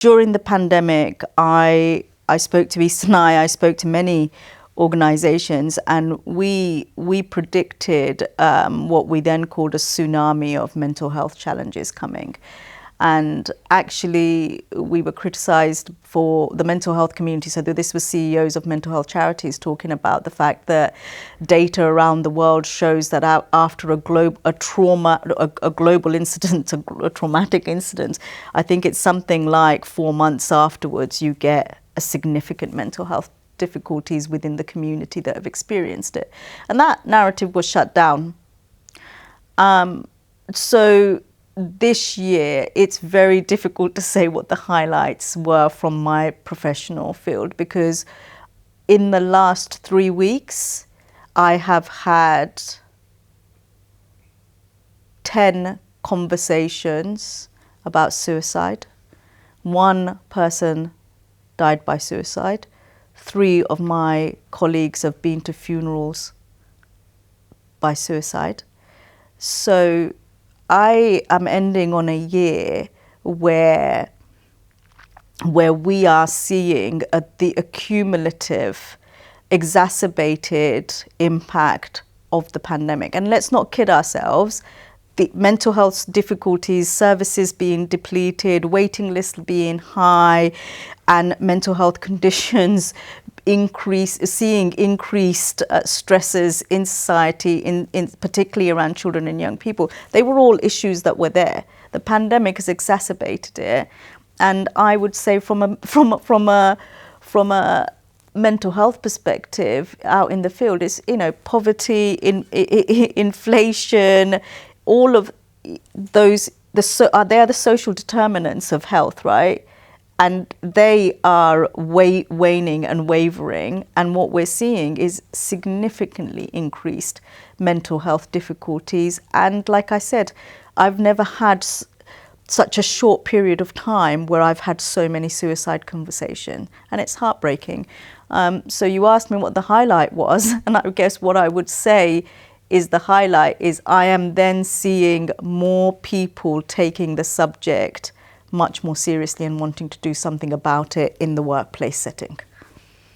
During the pandemic, I spoke to Tsunami, I spoke to many organizations, and we predicted what we then called a tsunami of mental health challenges coming. And actually, we were criticized for the mental health community. So this was CEOs of mental health charities talking about the fact that data around the world shows that after a global incident, a traumatic incident, I think it's something like 4 months afterwards, you get a significant mental health difficulties within the community that have experienced it. And that narrative was shut down. So this year, it's very difficult to say what the highlights were from my professional field, because in the last 3 weeks, I have had 10 conversations about suicide. 1 person died by suicide. 3 of my colleagues have been to funerals by suicide. So I am ending on a year where we are seeing the accumulative, exacerbated impact of the pandemic. And let's not kid ourselves. The mental health difficulties, services being depleted, waiting lists being high, and mental health conditions seeing increased stresses in society, in particularly around children and young people. They were all issues that were there. The pandemic has exacerbated it, and I would say from a mental health perspective out in the field is, poverty, inflation, all of those. They are the social determinants of health, right? And they are waning and wavering. And what we're seeing is significantly increased mental health difficulties. And like I said, I've never had such a short period of time where I've had so many suicide conversations. And it's heartbreaking. So you asked me what the highlight was. And I guess what I would say is the highlight is I am then seeing more people taking the subject much more seriously and wanting to do something about it in the workplace setting.